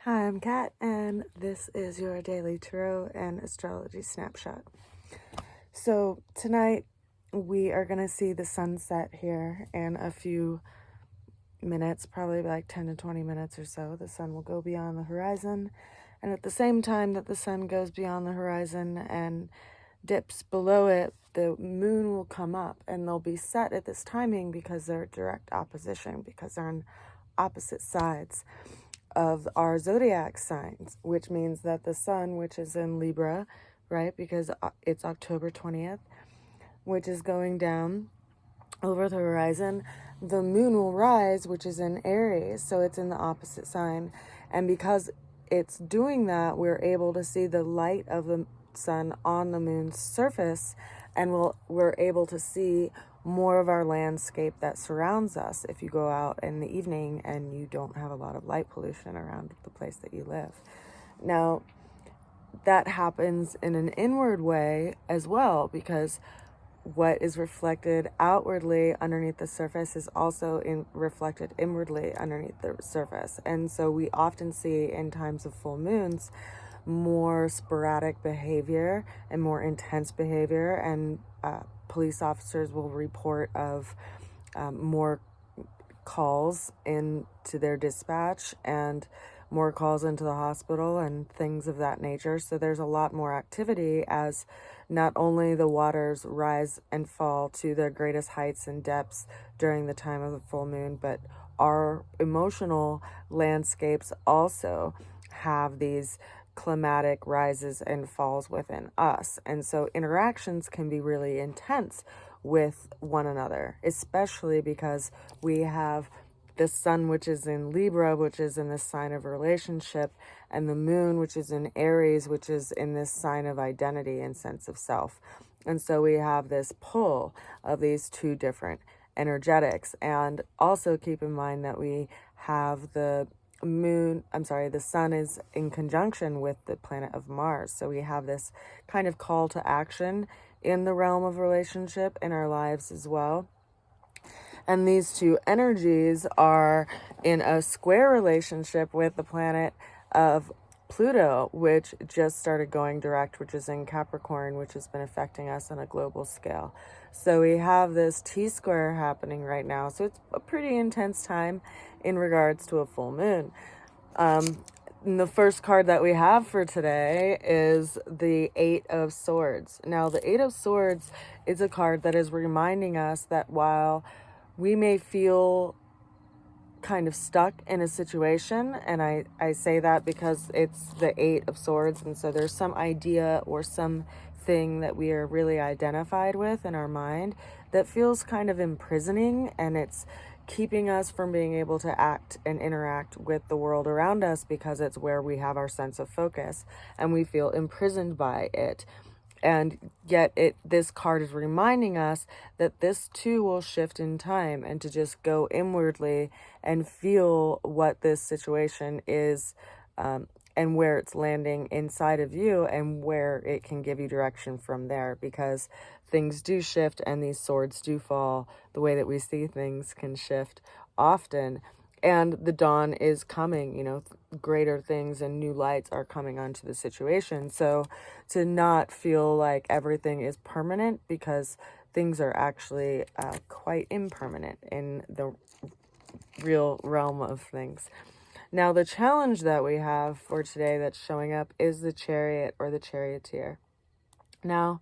Hi, I'm Kat, and this is your daily tarot and astrology snapshot. So tonight we are going to see the sunset here in a few minutes, probably like 10 to 20 minutes or so. The sun will go beyond the horizon, and at the same time that the sun goes beyond the horizon and dips below it, the moon will come up, and they'll be set at this timing because they're direct opposition, because they're on opposite sides of our zodiac signs, which means that the sun, which is in Libra, right, because it's October 20th, which is going down over the horizon, the moon will rise, which is in Aries, so it's in the opposite sign. And because it's doing that, we're able to see the light of the sun on the moon's surface, and we're able to see more of our landscape that surrounds us if you go out in the evening and you don't have a lot of light pollution around the place that you live. Now, that happens in an inward way as well, because what is reflected outwardly underneath the surface is also reflected inwardly underneath the surface. And so we often see in times of full moons more sporadic behavior and more intense behavior, and police officers will report of more calls into their dispatch and more calls into the hospital and things of that nature. So there's a lot more activity as not only the waters rise and fall to their greatest heights and depths during the time of the full moon, but our emotional landscapes also have these climatic rises and falls within us. And so interactions can be really intense with one another, especially because we have the sun, which is in Libra, which is in the sign of relationship, and the moon, which is in Aries, which is in this sign of identity and sense of self. And so we have this pull of these two different energetics. And also keep in mind that we have the sun is in conjunction with the planet of Mars. So we have this kind of call to action in the realm of relationship in our lives as well. And these two energies are in a square relationship with the planet of Pluto, which just started going direct, which is in Capricorn, which has been affecting us on a global scale. So we have this T-square happening right now. So it's a pretty intense time in regards to a full moon. And the first card that we have for today is the Eight of Swords. Now, the Eight of Swords is a card that is reminding us that while we may feel kind of stuck in a situation, and I say that because it's the Eight of Swords, and so there's some idea or something that we are really identified with in our mind that feels kind of imprisoning, and it's keeping us from being able to act and interact with the world around us because it's where we have our sense of focus and we feel imprisoned by it. And yet this card is reminding us that this too will shift in time, and to just go inwardly and feel what this situation is, and where it's landing inside of you, and where it can give you direction from there, because things do shift and these swords do fall. The way that we see things can shift often. And the dawn is coming, greater things and new lights are coming onto the situation. So to not feel like everything is permanent, because things are actually quite impermanent in the real realm of things. Now, the challenge that we have for today that's showing up is the Chariot or the Charioteer. Now,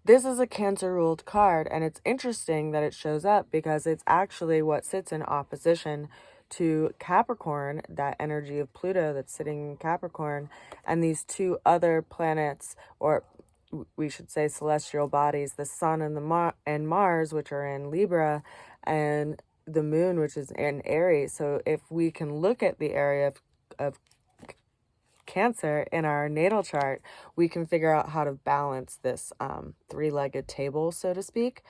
this is a Cancer-ruled card, and it's interesting that it shows up because it's actually what sits in opposition to Capricorn, that energy of Pluto that's sitting in Capricorn, and these two other planets, or we should say celestial bodies, the sun and Mars, which are in Libra, and the moon, which is in Aries. So if we can look at the area of Cancer in our natal chart, we can figure out how to balance this three-legged table, so to speak.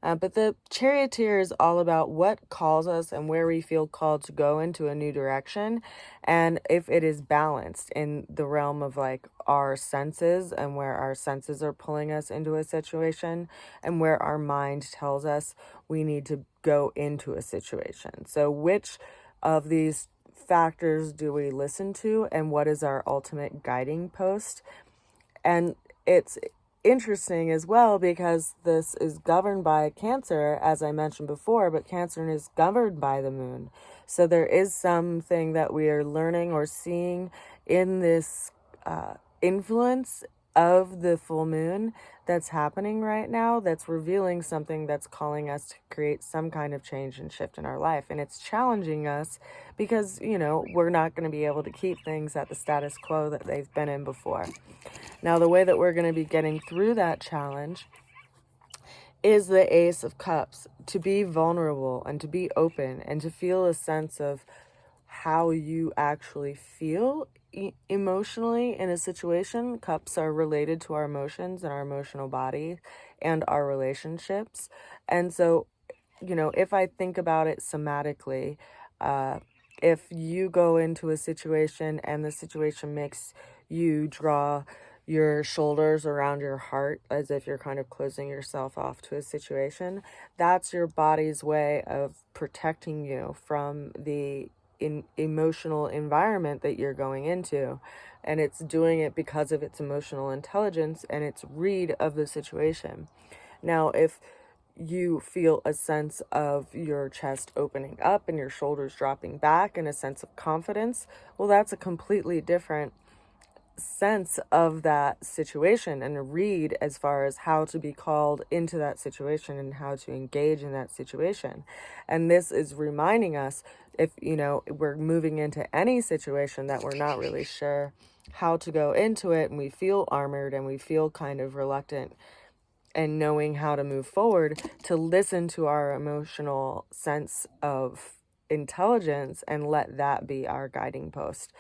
But the Charioteer is all about what calls us and where we feel called to go into a new direction, and if it is balanced in the realm of like our senses, and where our senses are pulling us into a situation, and where our mind tells us we need to go into a situation. So which of these factors do we listen to, and what is our ultimate guiding post? And it's interesting as well because this is governed by Cancer, as I mentioned before, but Cancer is governed by the moon. So there is something that we are learning or seeing in this influence of the full moon that's happening right now, that's revealing something that's calling us to create some kind of change and shift in our life. And it's challenging us because, we're not going to be able to keep things at the status quo that they've been in before. Now, the way that we're going to be getting through that challenge is the Ace of Cups, to be vulnerable and to be open and to feel a sense of how you actually feel emotionally in a situation. Cups are related to our emotions and our emotional body and our relationships. And so, if I think about it somatically, if you go into a situation and the situation makes you draw your shoulders around your heart as if you're kind of closing yourself off to a situation, that's your body's way of protecting you from the emotional environment that you're going into. And it's doing it because of its emotional intelligence and its read of the situation. Now, if you feel a sense of your chest opening up and your shoulders dropping back and a sense of confidence, well, that's a completely different sense of that situation and a read as far as how to be called into that situation and how to engage in that situation. And this is reminding us, if we're moving into any situation that we're not really sure how to go into it, and we feel armored and we feel kind of reluctant and knowing how to move forward, to listen to our emotional sense of intelligence and let that be our guiding post.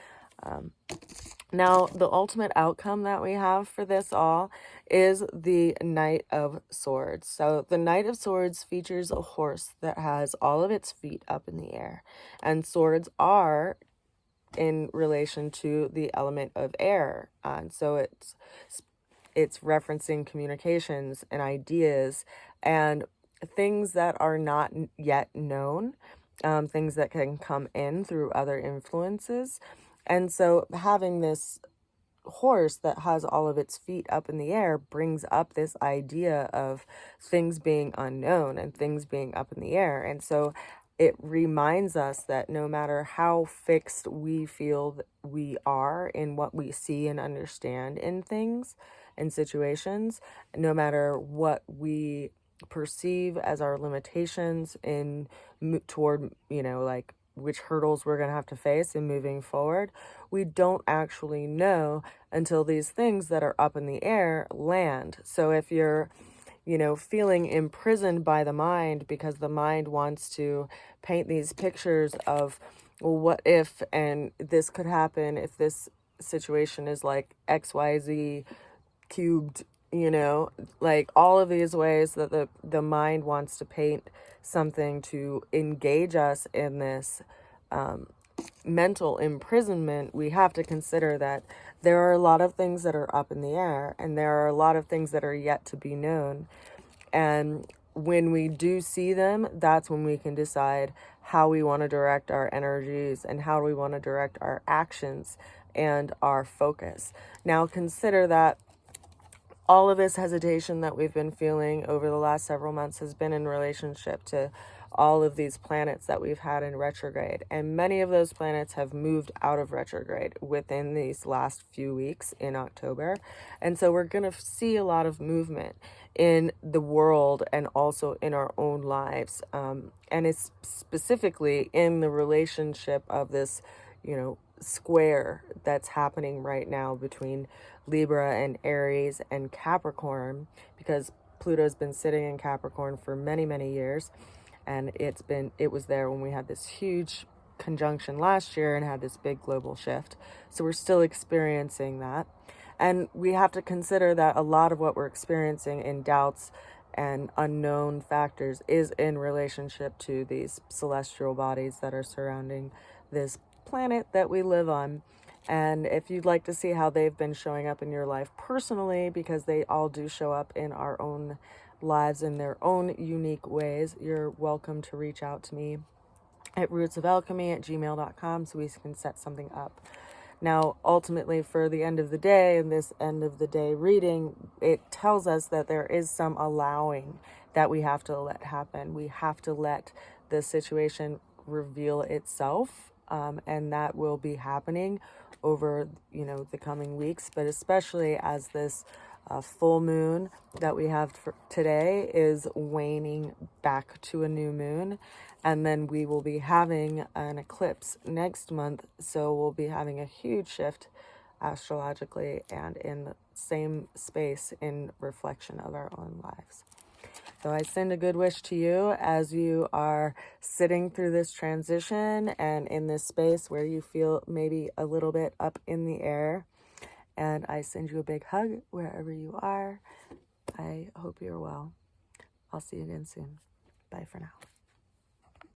Now, the ultimate outcome that we have for this all is the Knight of Swords. So the Knight of Swords features a horse that has all of its feet up in the air. And swords are in relation to the element of air. And so it's referencing communications and ideas and things that are not yet known, things that can come in through other influences. And so having this horse that has all of its feet up in the air brings up this idea of things being unknown and things being up in the air. And so it reminds us that no matter how fixed we feel we are in what we see and understand in things and situations, no matter what we perceive as our limitations in toward, like which hurdles we're going to have to face in moving forward, we don't actually know until these things that are up in the air land. So if you're, feeling imprisoned by the mind because the mind wants to paint these pictures of, well, what if, and this could happen if this situation is like XYZ cubed, like all of these ways that the mind wants to paint something to engage us in this mental imprisonment, we have to consider that there are a lot of things that are up in the air and there are a lot of things that are yet to be known. And when we do see them, that's when we can decide how we want to direct our energies and how we want to direct our actions and our focus. Now consider that all of this hesitation that we've been feeling over the last several months has been in relationship to all of these planets that we've had in retrograde. And many of those planets have moved out of retrograde within these last few weeks in October. And so we're going to see a lot of movement in the world and also in our own lives. And it's specifically in the relationship of this, square that's happening right now between Libra and Aries and Capricorn, because Pluto's been sitting in Capricorn for many, many years. And it was there when we had this huge conjunction last year and had this big global shift. So we're still experiencing that. And we have to consider that a lot of what we're experiencing in doubts and unknown factors is in relationship to these celestial bodies that are surrounding this planet that we live on. And if you'd like to see how they've been showing up in your life personally, because they all do show up in our own lives in their own unique ways, you're welcome to reach out to me at rootsofalchemy@gmail.com so we can set something up. Now, ultimately, for the end of the day, and this end of the day reading, it tells us that there is some allowing that we have to let happen. We have to let the situation reveal itself, and that will be happening over, the coming weeks, but especially as this full moon that we have for today is waning back to a new moon. And then we will be having an eclipse next month. So we'll be having a huge shift astrologically and in the same space in reflection of our own lives. So I send a good wish to you as you are sitting through this transition and in this space where you feel maybe a little bit up in the air. And I send you a big hug wherever you are. I hope you're well. I'll see you again soon. Bye for now.